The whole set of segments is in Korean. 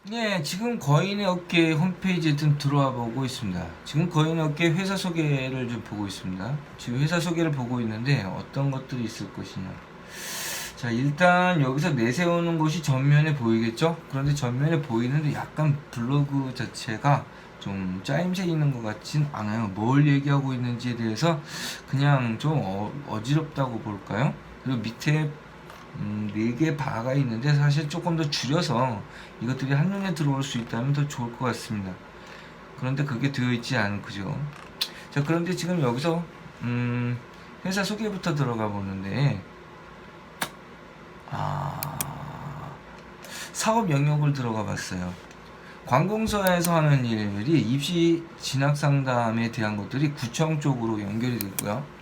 네, 지금 거인의 업계 홈페이지에 좀 들어와 보고 있습니다. 지금 거인의 업계 회사 소개를 좀 보고 있습니다. 지금 회사 소개를 보고 있는데 어떤 것들이 있을 것이냐. 자, 일단 여기서 내세우는 곳이 전면에 보이겠죠? 그런데 전면에 보이는데 약간 블로그 자체가 좀 짜임새 있는 것 같진 않아요. 뭘 얘기하고 있는지에 대해서 그냥 좀 어지럽다고 볼까요? 그리고 밑에 4개 바가 있는데 사실 조금 더 줄여서 이것들이 한눈에 들어올 수 있다면 더 좋을 것 같습니다. 그런데 그게 되어 있지 않고죠. 자, 그런데 지금 여기서 회사 소개부터 들어가 보는데 사업 영역을 들어가 봤어요. 관공서에서 하는 일이 입시 진학 상담에 대한 것들이 구청 쪽으로 연결이 되고요.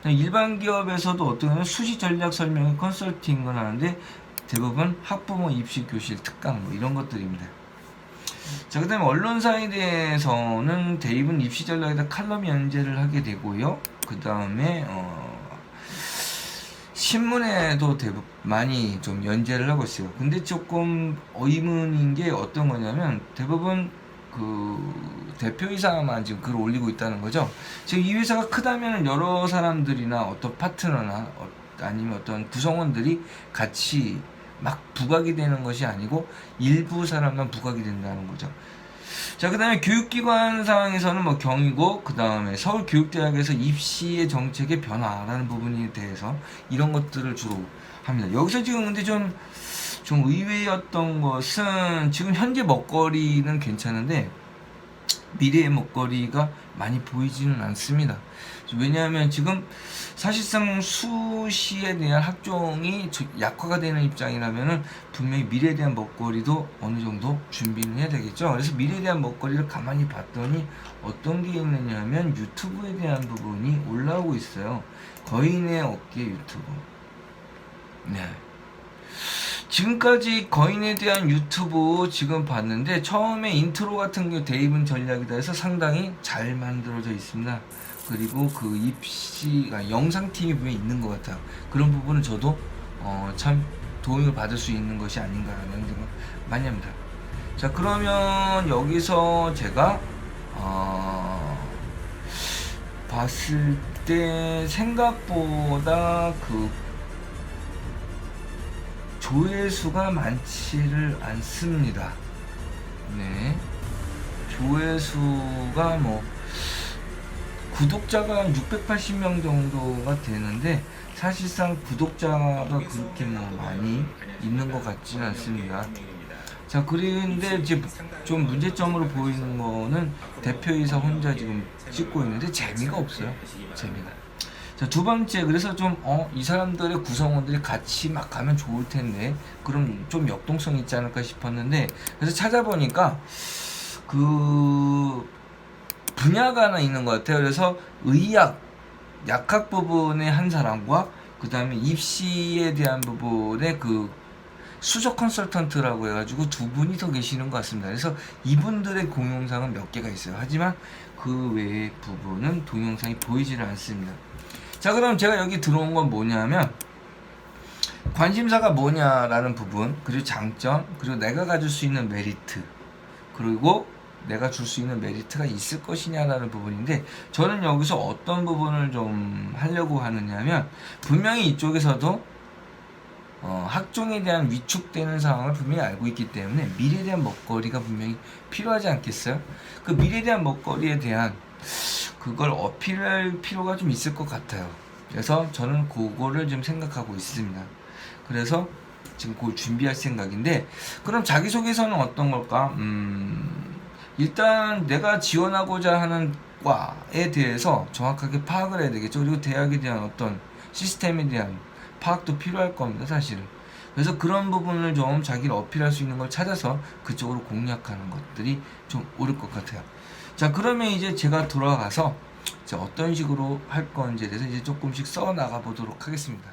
일반 기업에서도 어떤 수시 전략 설명 컨설팅을 하는데 대부분 학부모 입시 교실 특강 뭐 이런 것들입니다. 자, 그 다음에 언론사에 대해서는 대부분 입시 전략에다 칼럼 연재를 하게 되고요. 그 다음에 신문에도 많이 좀 연재를 하고 있어요. 근데 조금 의문인 게 어떤 거냐면 대부분 그 대표이사만 지금 글을 올리고 있다는 거죠. 지금 이 회사가 크다면 여러 사람들이나 어떤 파트너나 아니면 어떤 구성원들이 같이 막 부각이 되는 것이 아니고 일부 사람만 부각이 된다는 거죠. 자, 그 다음에 교육기관 상황에서는 뭐 경희고, 그 다음에 서울교육대학에서 입시의 정책의 변화라는 부분에 대해서 이런 것들을 주로 합니다. 여기서 지금 근데 좀 의외였던 것은 지금 현재 먹거리는 괜찮은데 미래의 먹거리가 많이 보이지는 않습니다. 왜냐하면 지금 사실상 수시에 대한 학종이 약화가 되는 입장이라면 분명히 미래에 대한 먹거리도 어느 정도 준비는 해야 되겠죠. 그래서 미래에 대한 먹거리를 가만히 봤더니 어떤 게 있느냐 하면 유튜브에 대한 부분이 올라오고 있어요. 거인의 어깨 유튜브. 네. 지금까지 거인에 대한 유튜브 지금 봤는데 처음에 인트로 같은 게 대입은 전략이다 해서 상당히 잘 만들어져 있습니다. 그리고 그 입시가 영상팀이 분명히 있는 것 같아요. 그런 부분은 저도 참 도움을 받을 수 있는 것이 아닌가라는 생각 많이 합니다. 자, 그러면 여기서 제가 봤을 때 생각보다 그 조회수가 많지를 않습니다. 네. 조회수가 뭐 구독자가 한 680명 정도가 되는데 사실상 구독자가 그렇게 뭐 많이 있는 것 같지는 않습니다. 자, 그런데 이제 좀 문제점으로 보이는 거는 대표이사 혼자 지금 찍고 있는데 재미가 없어요. 재미가. 자, 두 번째, 그래서 좀, 이 사람들의 구성원들이 같이 막 가면 좋을 텐데, 그럼 좀 역동성이 있지 않을까 싶었는데, 그래서 찾아보니까, 그, 분야가 하나 있는 것 같아요. 그래서 의학, 약학 부분의 한 사람과, 그 다음에 입시에 대한 부분의 그, 수석 컨설턴트라고 해가지고 두 분이 더 계시는 것 같습니다. 그래서 이분들의 동영상은 몇 개가 있어요. 하지만 그 외의 부분은 동영상이 보이지를 않습니다. 자, 그럼 제가 여기 들어온 건 뭐냐면 관심사가 뭐냐라는 부분, 그리고 장점, 그리고 내가 가질 수 있는 메리트, 그리고 내가 줄 수 있는 메리트가 있을 것이냐라는 부분인데 저는 여기서 어떤 부분을 좀 하려고 하느냐면 분명히 이쪽에서도 학종에 대한 위축되는 상황을 분명히 알고 있기 때문에 미래에 대한 먹거리가 분명히 필요하지 않겠어요? 그 미래에 대한 먹거리에 대한 그걸 어필할 필요가 좀 있을 것 같아요. 그래서 저는 그거를 좀 생각하고 있습니다. 그래서 지금 그걸 준비할 생각인데 그럼 자기소개서는 어떤 걸까? 일단 내가 지원하고자 하는 과에 대해서 정확하게 파악을 해야 되겠죠. 그리고 대학에 대한 어떤 시스템에 대한 파악도 필요할 겁니다, 사실은. 그래서 그런 부분을 좀 자기를 어필할 수 있는 걸 찾아서 그쪽으로 공략하는 것들이 좀 옳을 것 같아요. 자, 그러면 이제 제가 돌아가서 어떤 식으로 할 건지에 대해서 이제 조금씩 써 나가 보도록 하겠습니다.